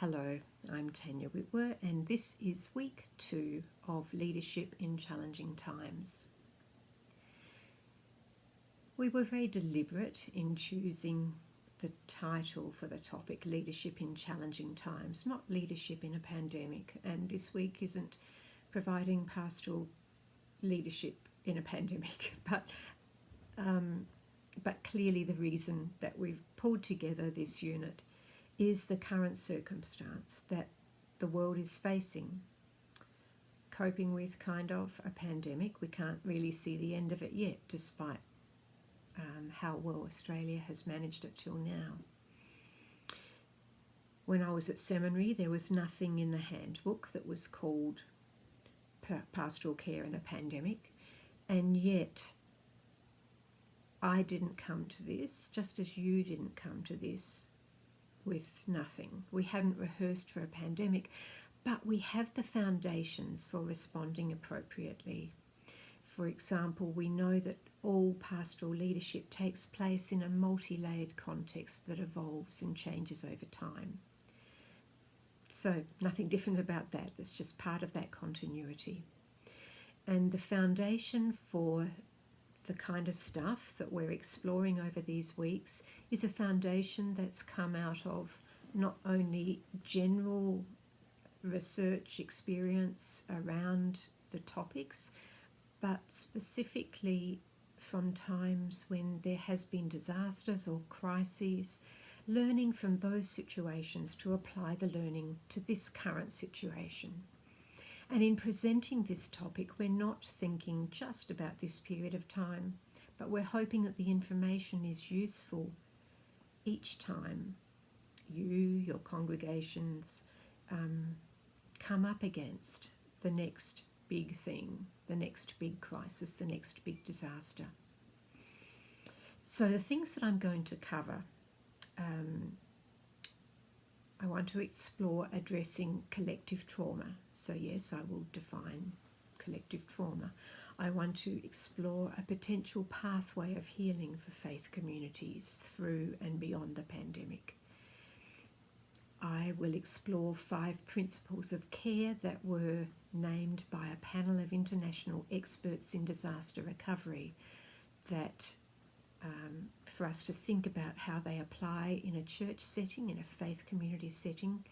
Hello, I'm Tanya Whitwer, and this is week 2 of Leadership in Challenging Times. We were very deliberate in choosing the title for the topic, Leadership in Challenging Times, not Leadership in a Pandemic, and this week isn't providing pastoral leadership in a pandemic, but clearly the reason that we've pulled together this unit is the current circumstance that the world is facing, coping with kind of a pandemic. We can't really see the end of it yet, despite how well Australia has managed it till now. When I was at seminary, there was nothing in the handbook that was called pastoral care in a pandemic, and yet I didn't come to this, just as you didn't come to this, with nothing. We hadn't rehearsed for a pandemic, but we have the foundations for responding appropriately. For example, we know that all pastoral leadership takes place in a multi-layered context that evolves and changes over time. So nothing different about that. That's just part of that continuity. And the foundation for the kind of stuff that we're exploring over these weeks is a foundation that's come out of not only general research experience around the topics, but specifically from times when there has been disasters or crises, learning from those situations to apply the learning to this current situation. And in presenting this topic, we're not thinking just about this period of time, but we're hoping that the information is useful each time you, your congregations, come up against the next big thing, the next big crisis, the next big disaster. So the things that I'm going to cover, I want to explore addressing collective trauma. So yes, I will define collective trauma. I want to explore a potential pathway of healing for faith communities through and beyond the pandemic. I will explore 5 principles of care that were named by a panel of international experts in disaster recovery that for us to think about how they apply in a church setting, in a faith community setting,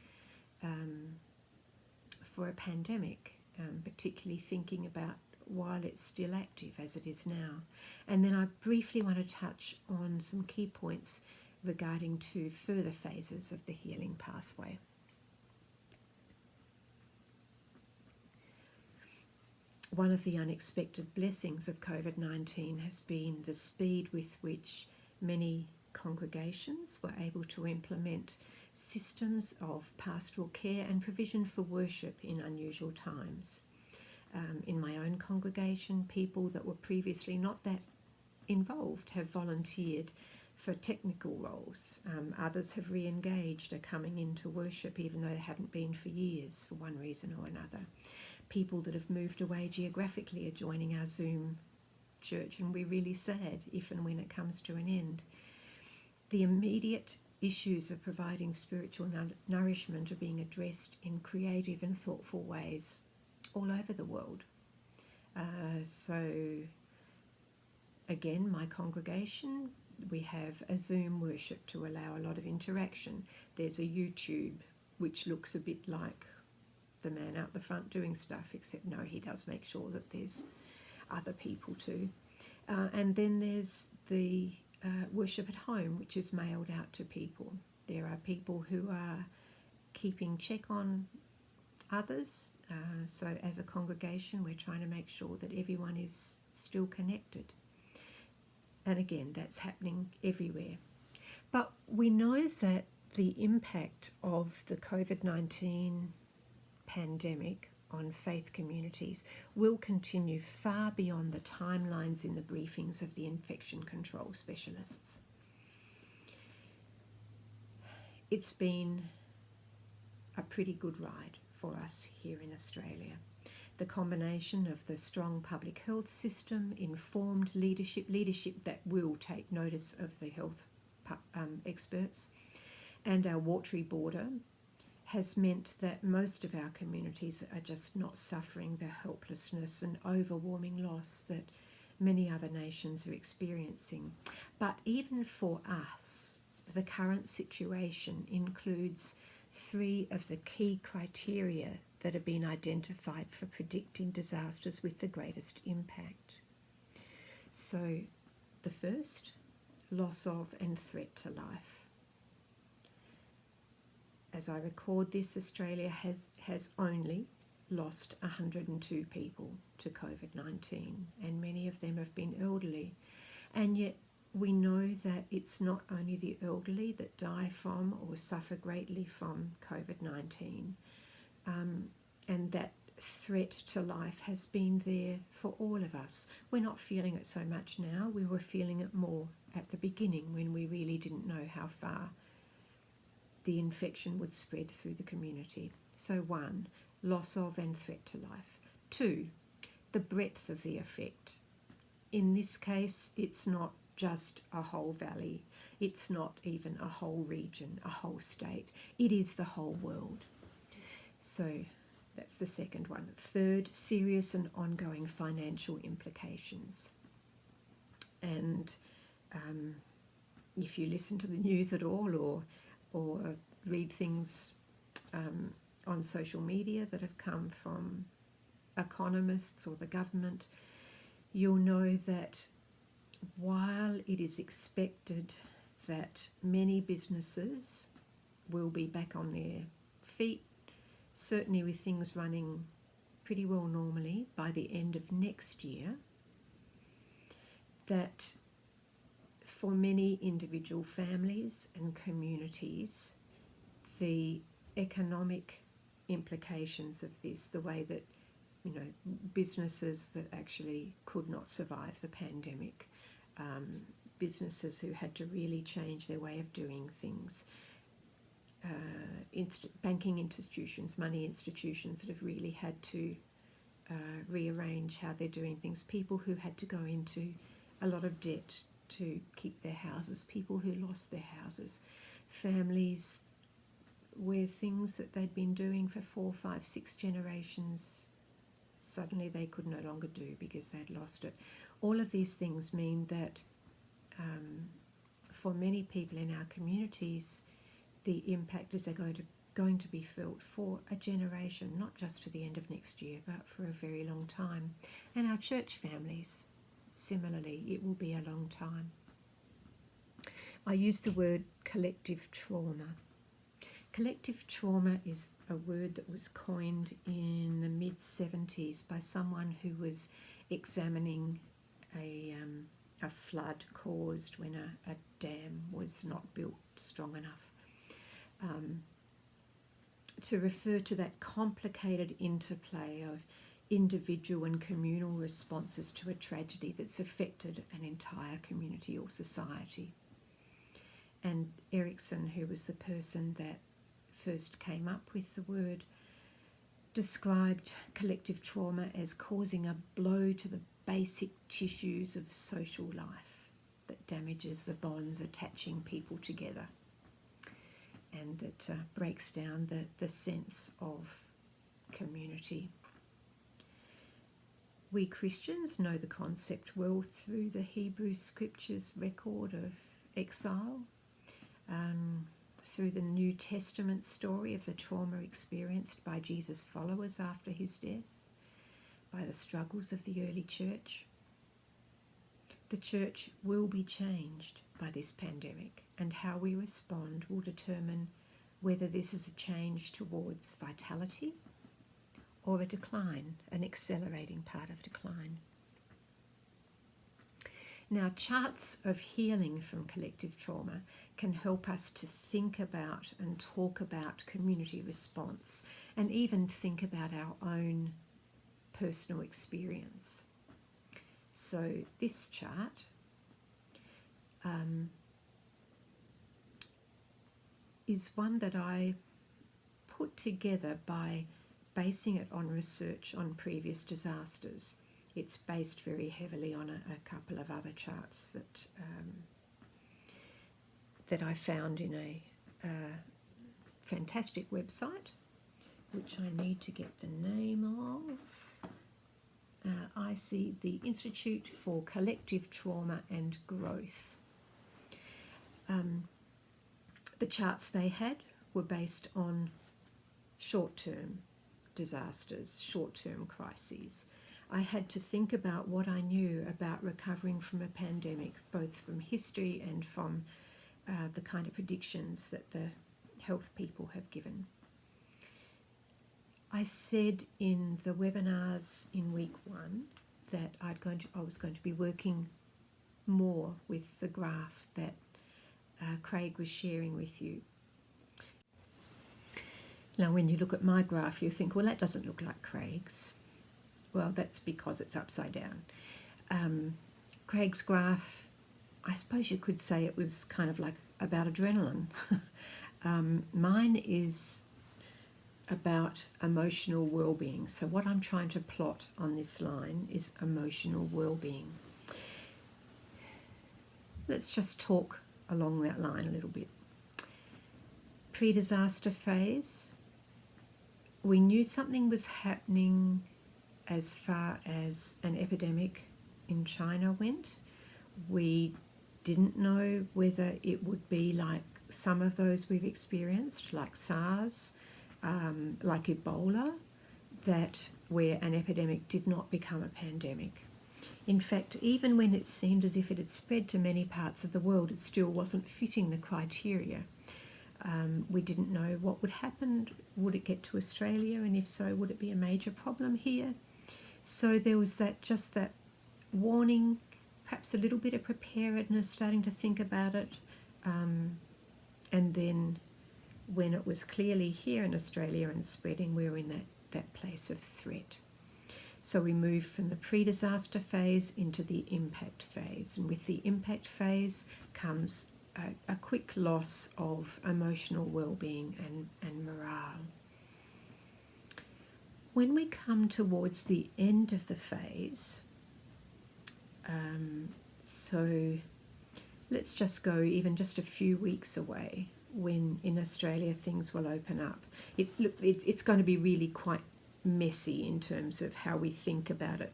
for a pandemic, particularly thinking about while it's still active as it is now. And then I briefly want to touch on some key points regarding 2 further phases of the healing pathway. One of the unexpected blessings of COVID-19 has been the speed with which many congregations were able to implement systems of pastoral care and provision for worship in unusual times. In my own congregation, people that were previously not that involved have volunteered for technical roles. Others have re-engaged, are coming into worship even though they hadn't been for years for one reason or another. People that have moved away geographically are joining our Zoom church, and we're really sad if and when it comes to an end. The immediate issues of providing spiritual nourishment are being addressed in creative and thoughtful ways all over the world. So again, my congregation, we have a Zoom worship to allow a lot of interaction. There's a YouTube which looks a bit like the man out the front doing stuff, except no, he does make sure that there's other people too. And then there's the worship at home, which is mailed out to people. There are people who are keeping check on others. So as a congregation, we're trying to make sure that everyone is still connected. And again, that's happening everywhere. But we know that the impact of the COVID-19 pandemic on faith communities will continue far beyond the timelines in the briefings of the infection control specialists. It's been a pretty good ride for us here in Australia. The combination of the strong public health system, informed leadership that will take notice of the health experts, and our watery border has meant that most of our communities are just not suffering the helplessness and overwhelming loss that many other nations are experiencing. But even for us, the current situation includes 3 of the key criteria that have been identified for predicting disasters with the greatest impact. So the first, loss of and threat to life. As I record this, Australia has only lost 102 people to COVID-19, and many of them have been elderly. And yet we know that it's not only the elderly that die from or suffer greatly from COVID-19, and that threat to life has been there for all of us. We're not feeling it so much now. We were feeling it more at the beginning when we really didn't know how far the infection would spread through the community. So 1, loss of and threat to life. 2, the breadth of the effect. In this case, it's not just a whole valley. It's not even a whole region, a whole state. It is the whole world. So that's the second one. 3rd, serious and ongoing financial implications. And if you listen to the news at all or read things on social media that have come from economists or the government, you'll know that while it is expected that many businesses will be back on their feet, certainly with things running pretty well normally by the end of next year, that for many individual families and communities, the economic implications of this, the way that, businesses that actually could not survive the pandemic, businesses who had to really change their way of doing things, banking institutions, money institutions that have really had to rearrange how they're doing things, people who had to go into a lot of debt to keep their houses, people who lost their houses, families where things that they'd been doing for 4, 5, 6 generations, suddenly they could no longer do because they'd lost it. All of these things mean that for many people in our communities, the impact is going to be felt for a generation, not just to the end of next year, but for a very long time. And our church families, similarly, it will be a long time. I use the word collective trauma. Collective trauma is a word that was coined in the mid-70s by someone who was examining a flood caused when a dam was not built strong enough, to refer to that complicated interplay of individual and communal responses to a tragedy that's affected an entire community or society. And Erickson, who was the person that first came up with the word, described collective trauma as causing a blow to the basic tissues of social life that damages the bonds attaching people together and that breaks down the sense of community. We Christians know the concept well through the Hebrew Scriptures record of exile, through the New Testament story of the trauma experienced by Jesus' followers after his death, by the struggles of the early church. The church will be changed by this pandemic, and how we respond will determine whether this is a change towards vitality or a decline, an accelerating part of decline. Now, charts of healing from collective trauma can help us to think about and talk about community response and even think about our own personal experience. So this chart is one that I put together by basing it on research on previous disasters. It's based very heavily on a couple of other charts that I found in fantastic website, which I need to get the name of. I see the Institute for Collective Trauma and Growth. The charts they had were based on short-term disasters, short-term crises. I had to think about what I knew about recovering from a pandemic, both from history and from the kind of predictions that the health people have given. I said in the webinars in week 1 that I was going to be working more with the graph that Craig was sharing with you. Now, when you look at my graph, you think, well, that doesn't look like Craig's. Well, that's because it's upside down. Craig's graph, I suppose you could say it was kind of like about adrenaline. Mine is about emotional well-being. So what I'm trying to plot on this line is emotional well-being. Let's just talk along that line a little bit. Pre-disaster phase, we knew something was happening as far as an epidemic in China went. We didn't know whether it would be like some of those we've experienced, like SARS, like Ebola, where an epidemic did not become a pandemic. In fact, even when it seemed as if it had spread to many parts of the world, it still wasn't fitting the criteria. We didn't know what would happen. Would it get to Australia? And if so, would it be a major problem here? So there was just that warning, perhaps a little bit of preparedness, starting to think about it. And then when it was clearly here in Australia and spreading, we were in that place of threat. So we moved from the pre-disaster phase into the impact phase. And with the impact phase comes a quick loss of emotional well-being and morale. When we come towards the end of the phase, so let's just go even just a few weeks away, when in Australia things will open up. It's going to be really quite messy in terms of how we think about it,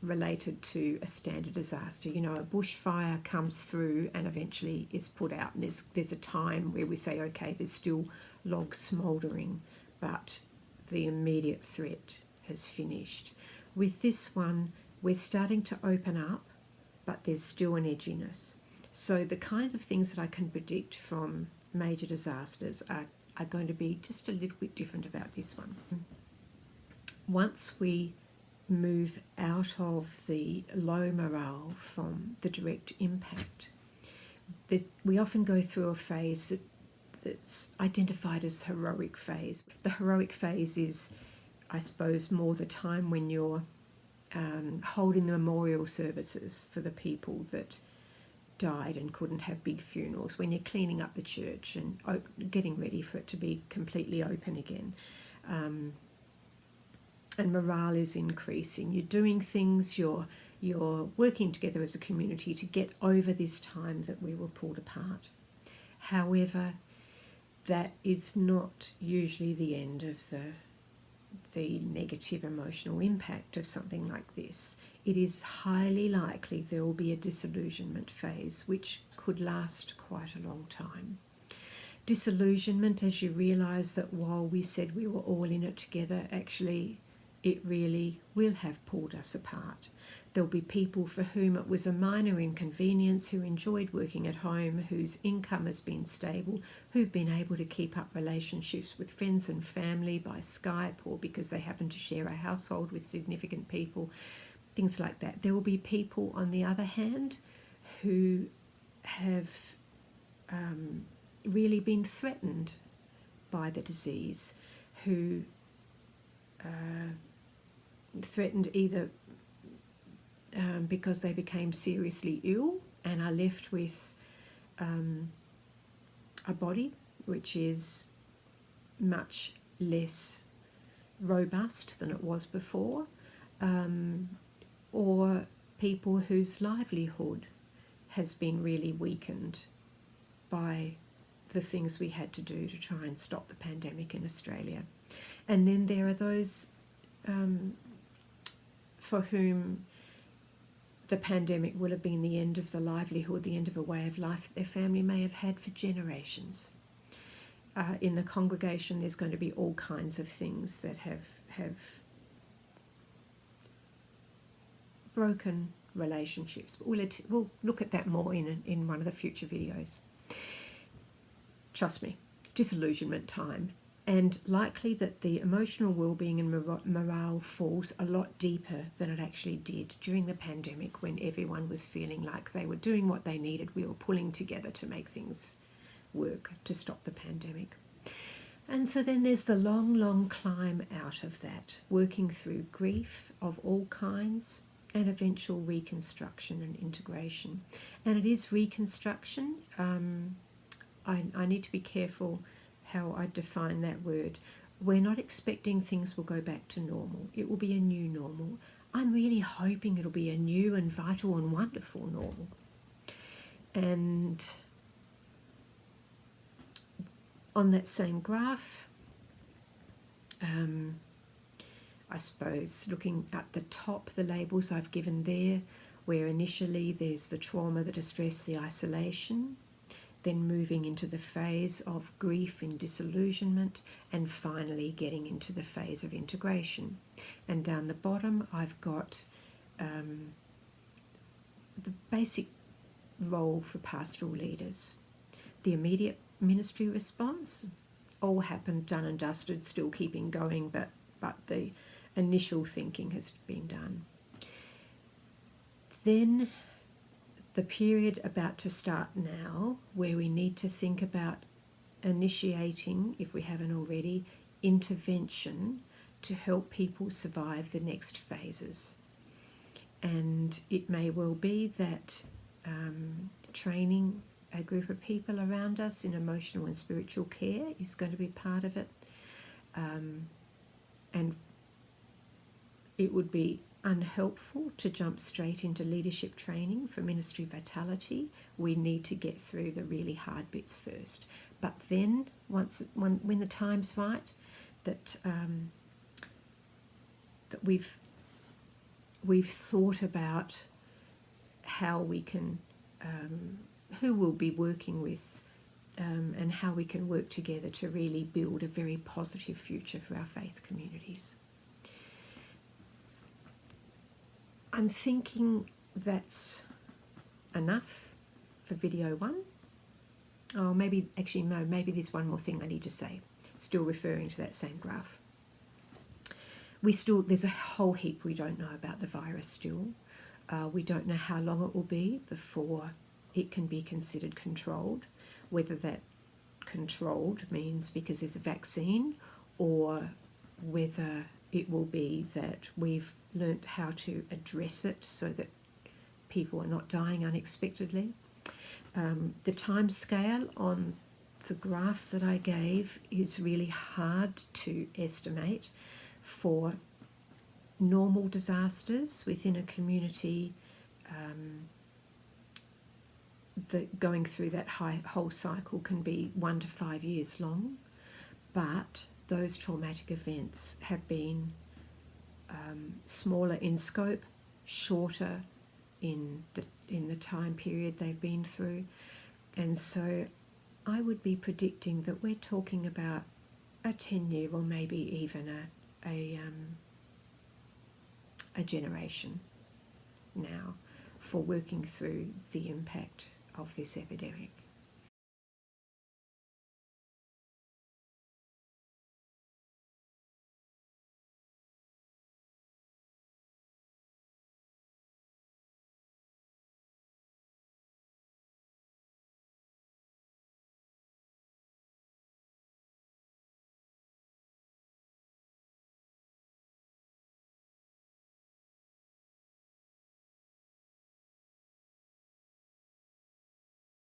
related to a standard disaster. You know, a bushfire comes through and eventually is put out. And there's a time where we say, okay, there's still logs smouldering, but the immediate threat has finished. With this one, we're starting to open up, but there's still an edginess. So the kinds of things that I can predict from major disasters are going to be just a little bit different about this one. Once we move out of the low morale from the direct impact, we often go through a phase that's identified as the heroic phase. The heroic phase is, I suppose, more the time when you're holding the memorial services for the people that died and couldn't have big funerals, when you're cleaning up the church and getting ready for it to be completely open again. And morale is increasing. You're doing things, you're working together as a community to get over this time that we were pulled apart. However, that is not usually the end of the negative emotional impact of something like this. It is highly likely there will be a disillusionment phase, which could last quite a long time. Disillusionment, as you realise that while we said we were all in it together, actually it really will have pulled us apart. There'll be people for whom it was a minor inconvenience, who enjoyed working at home, whose income has been stable, who've been able to keep up relationships with friends and family by Skype, or because they happen to share a household with significant people, things like that. There will be people, on the other hand, who have really been threatened by the disease, who threatened either because they became seriously ill and are left with a body which is much less robust than it was before, or people whose livelihood has been really weakened by the things we had to do to try and stop the pandemic in Australia. And then there are those for whom the pandemic will have been the end of the livelihood, the end of a way of life their family may have had for generations. In the congregation, there's going to be all kinds of things that have broken relationships. We'll look at that more in one of the future videos. Trust me, disillusionment time, and likely that the emotional well-being and morale falls a lot deeper than it actually did during the pandemic, when everyone was feeling like they were doing what they needed. We were pulling together to make things work to stop the pandemic. And so then there's the long climb out of that, working through grief of all kinds and eventual reconstruction and integration. And it is reconstruction. I need to be careful how I define that word. We're not expecting things will go back to normal. It will be a new normal. I'm really hoping it'll be a new and vital and wonderful normal. And on that same graph, I suppose looking at the top, the labels I've given there, where initially there's the trauma, the distress, the isolation, then moving into the phase of grief and disillusionment, and finally getting into the phase of integration. And down the bottom I've got the basic role for pastoral leaders. The immediate ministry response, all happened, done and dusted, still keeping going, but the initial thinking has been done. Then the period about to start now, where we need to think about initiating, if we haven't already, intervention to help people survive the next phases. And it may well be that training a group of people around us in emotional and spiritual care is going to be part of it. And it would be unhelpful to jump straight into leadership training for ministry vitality. We need to get through the really hard bits first. But then, when the time's right, that we've thought about how we can, who we'll be working with, and how we can work together to really build a very positive future for our faith communities. I'm thinking that's enough for video 1. Oh, maybe there's one more thing I need to say, still referring to that same graph. There's a whole heap we don't know about the virus still. We don't know how long it will be before it can be considered controlled, whether that controlled means because there's a vaccine, or whether it will be that we've learnt how to address it so that people are not dying unexpectedly. The time scale on the graph that I gave is really hard to estimate for normal disasters within a community. Going through that whole cycle can be 1 to 5 years long, but those traumatic events have been smaller in scope, shorter in the time period they've been through, and so I would be predicting that we're talking about a 10-year or maybe even a generation now for working through the impact of this epidemic.